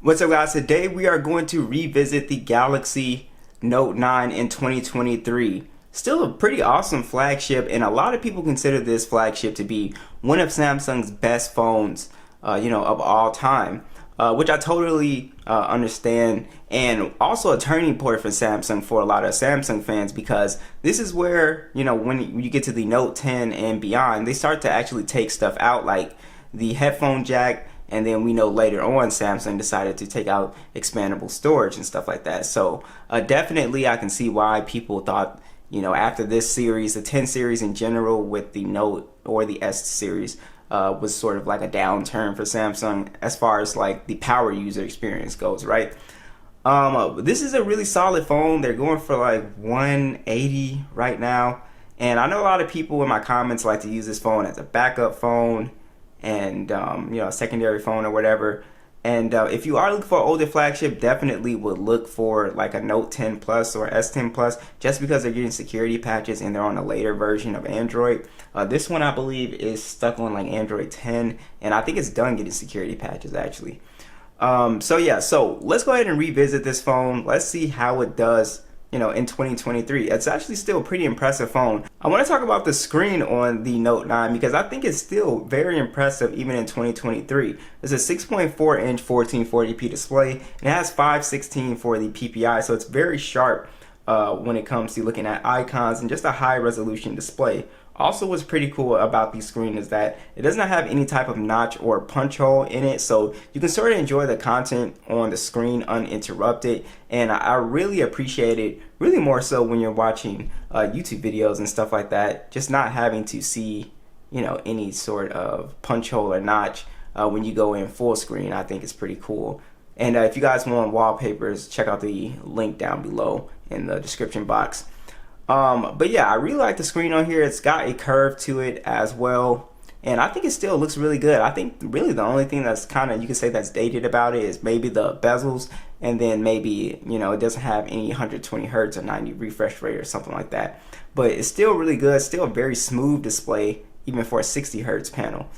What's up, guys? Today we are going to revisit the Galaxy Note 9 in 2023. Still a pretty awesome flagship, and a lot of people consider this flagship to be one of Samsung's best phones, of all time, which I totally understand, and also a turning point for Samsung for a lot of Samsung fans, because this is where, when you get to the Note 10 and beyond, they start to actually take stuff out like the headphone jack. And then we know later on Samsung decided to take out expandable storage and stuff like that. So definitely I can see why people thought, after this series, the 10 series in general with the Note or the S series was sort of like a downturn for Samsung as far as like the power user experience goes, right? This is a really solid phone. They're going for like 180 right now. And I know a lot of people in my comments like to use this phone as a backup phone and a secondary phone or whatever. And if you are looking for an older flagship, definitely would look for like a Note 10 Plus or S10 Plus, just because they're getting security patches and they're on a later version of Android. This one, I believe, is stuck on like Android 10, and I think it's done getting security patches actually. So let's go ahead and revisit this phone. Let's see how it does in 2023. It's actually still a pretty impressive phone. I want to talk about the screen on the Note 9 because I think it's still very impressive even in 2023. It's a 6.4 inch 1440p display, and it has 516 for the PPI, so it's very sharp when it comes to looking at icons and just a high resolution display. Also, what's pretty cool about the screen is that it does not have any type of notch or punch hole in it, so you can sort of enjoy the content on the screen uninterrupted. And I really appreciate it, really more so when you're watching YouTube videos and stuff like that, just not having to see any sort of punch hole or notch when you go in full screen. I think it's pretty cool. And if you guys want wallpapers, check out the link down below in the description box. But yeah, I really like the screen on here. It's got a curve to it as well, and I think it still looks really good. I think really the only thing that's kind of, you can say, that's dated about it is maybe the bezels, and then maybe it doesn't have any 120 hertz or 90 refresh rate or something like that. But it's still really good. Still a very smooth display even for a 60 hertz panel.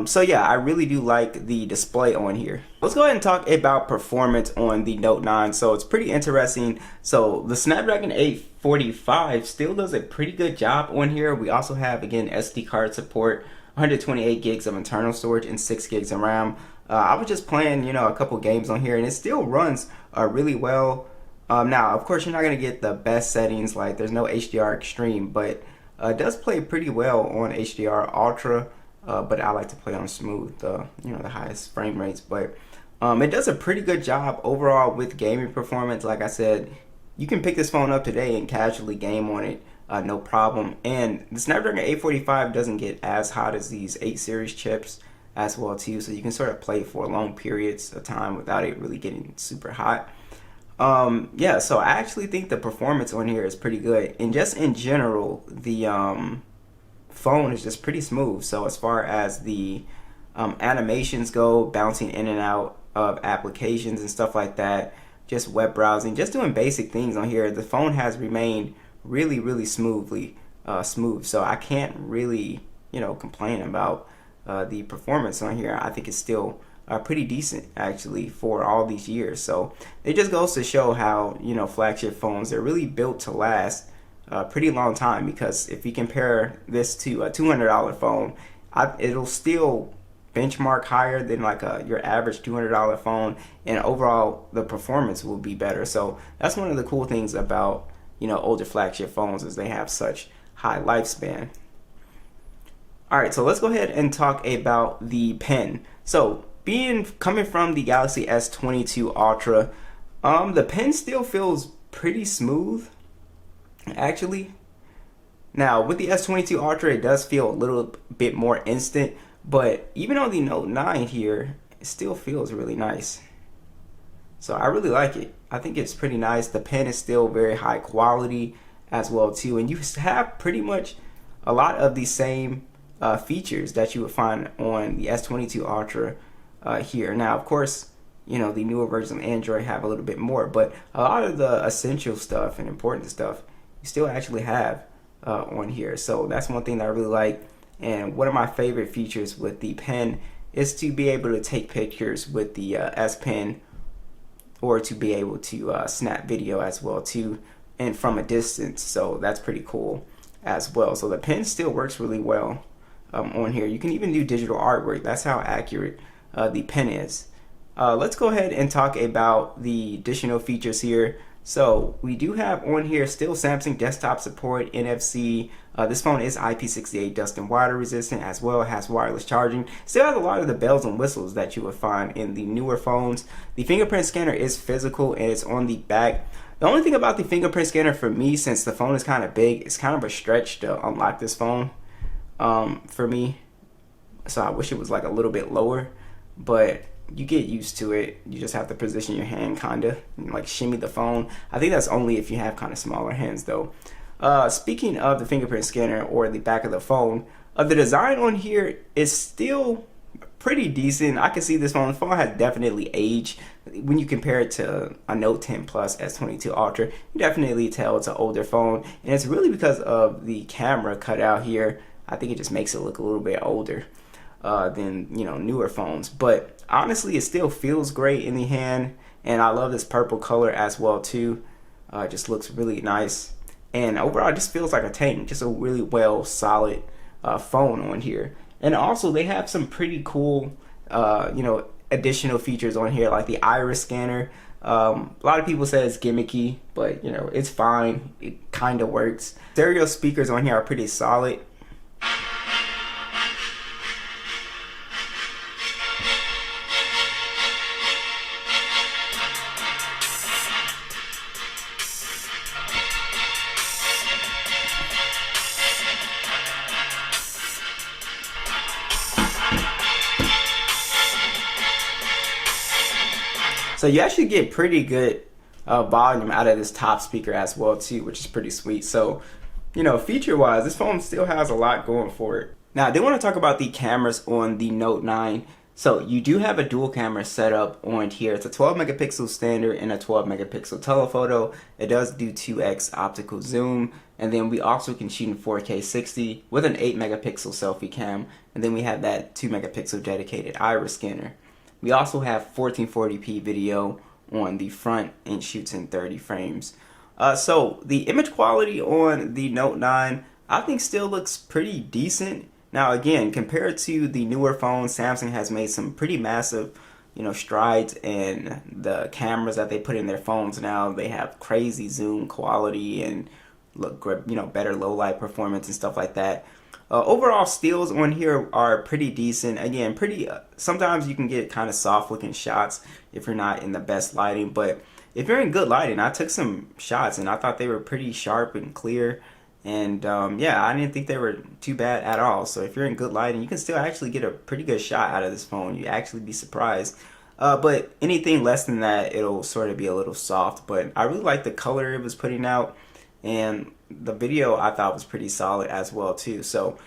So yeah, I really do like the display on here. Let's go ahead and talk about performance on the Note 9. So it's pretty interesting. So the Snapdragon 845 still does a pretty good job on here. We also have, again, SD card support, 128 gigs of internal storage, and 6 gigs of RAM. I was just playing, a couple games on here, and it still runs really well. Now, of course, you're not going to get the best settings, like there's no HDR Extreme, but it does play pretty well on HDR Ultra. But I like to play on smooth, the highest frame rates. But it does a pretty good job overall with gaming performance. Like I said, you can pick this phone up today and casually game on it, no problem. And the Snapdragon 845 doesn't get as hot as these 8 series chips as well too, so you can sort of play for long periods of time without it really getting super hot. Yeah, so I actually think the performance on here is pretty good, and just in general, the phone is just pretty smooth. So as far as the animations go, bouncing in and out of applications and stuff like that, just web browsing, just doing basic things on here, the phone has remained really smooth. So I can't really complain about the performance on here. I think it's still pretty decent actually for all these years. So it just goes to show how flagship phones, they're really built to last a pretty long time, because if you compare this to a $200 phone, it'll still benchmark higher than like your average $200 phone, and overall the performance will be better. So that's one of the cool things about older flagship phones, is they have such high lifespan. Alright, so let's go ahead and talk about the pen. So coming from the Galaxy S22 Ultra, the pen still feels pretty smooth actually. Now with the S22 Ultra, it does feel a little bit more instant, but even on the Note 9 here, it still feels really nice. So I really like it. I think it's pretty nice. The pen is still very high quality as well too, and you have pretty much a lot of the same features that you would find on the S22 Ultra here. Now of course, the newer versions of Android have a little bit more, but a lot of the essential stuff and important stuff you still actually have on here. So that's one thing that I really like. And one of my favorite features with the pen is to be able to take pictures with the S Pen, or to be able to snap video as well too, and from a distance. So that's pretty cool as well. So the pen still works really well on here. You can even do digital artwork. That's how accurate the pen is. Let's go ahead and talk about the additional features here. So we do have on here still Samsung desktop support, NFC. This phone is IP68 dust and water resistant, as well. It has wireless charging. Still has a lot of the bells and whistles that you would find in the newer phones. The fingerprint scanner is physical and it's on the back. The only thing about the fingerprint scanner for me, since the phone is kind of big, it's kind of a stretch to unlock this phone for me. So I wish it was like a little bit lower, but you get used to it. You just have to position your hand kind of like shimmy the phone. I think that's only if you have kind of smaller hands though. Speaking of the fingerprint scanner or the back of the phone, the design on here is still pretty decent. I can see this phone. The phone has definitely aged. When you compare it to a Note 10 Plus S22 Ultra, you definitely tell it's an older phone, and it's really because of the camera cut out here. I think it just makes it look a little bit older than, you know, newer phones. But honestly, it still feels great in the hand, and I love this purple color as well too. It just looks really nice, and overall it just feels like a tank. Just a really well solid phone on here. And also they have some pretty cool you know, additional features on here, like the iris scanner. A lot of people say it's gimmicky, but you know, it's fine. It kind of works. Stereo speakers on here are pretty solid. So you actually get pretty good volume out of this top speaker as well too, which is pretty sweet. So, you know, feature wise, this phone still has a lot going for it. Now I do want to talk about the cameras on the Note 9. So you do have a dual camera setup on here. It's a 12 megapixel standard and a 12 megapixel telephoto. It does do 2x optical zoom. And then we also can shoot in 4K 60 with an 8 megapixel selfie cam. And then we have that 2 megapixel dedicated iris scanner. We also have 1440p video on the front and shoots in 30 frames. So the image quality on the Note 9, I think still looks pretty decent. Now again, compared to the newer phones, Samsung has made some pretty massive, you know, strides in the cameras that they put in their phones now. They have crazy zoom quality and look, you know, better low light performance and stuff like that. Overall stills on here are pretty decent. Again, pretty. Sometimes you can get kind of soft looking shots if you're not in the best lighting, but if you're in good lighting, I took some shots and I thought they were pretty sharp and clear. And yeah, I didn't think they were too bad at all. So if you're in good lighting, you can still actually get a pretty good shot out of this phone. You'd actually be surprised. But anything less than that, it'll sort of be a little soft. But I really like the color it was putting out, and the video I thought was pretty solid as well too. So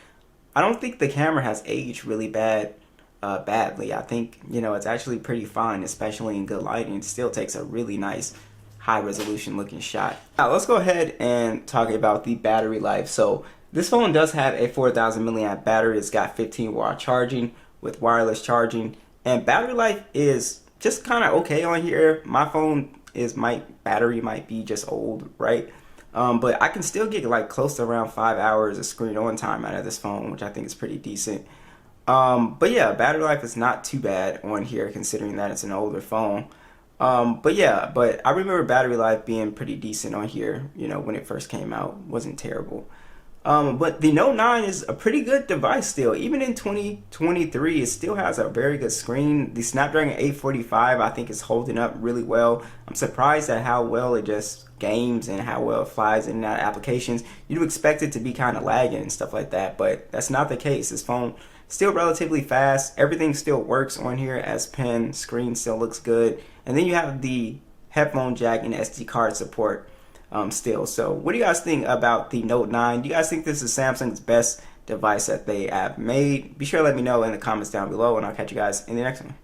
I don't think the camera has aged really badly. I think, you know, it's actually pretty fine, especially in good lighting. It still takes a really nice high resolution looking shot. Now let's go ahead and talk about the battery life. So this phone does have a 4000 milliamp battery. It's got 15-watt charging with wireless charging, and battery life is just kind of okay on here. My phone is, my battery might be just old, right? But I can still get like close to around 5 hours of screen on time out of this phone, which I think is pretty decent. But yeah, battery life is not too bad on here considering that it's an older phone. But yeah, but I remember battery life being pretty decent on here, you know, when it first came out. Wasn't terrible. But the Note 9 is a pretty good device still. Even in 2023, it still has a very good screen. The Snapdragon 845, I think, is holding up really well. I'm surprised at how well it just games and how well it flies in and out of applications. You'd expect it to be kind of lagging and stuff like that, but that's not the case. This phone still relatively fast. Everything still works on here as pen. Screen still looks good. And then you have the headphone jack and SD card support still. So what do you guys think about the Note 9? Do you guys think this is Samsung's best device that they have made? Be sure to let me know in the comments down below, and I'll catch you guys in the next one.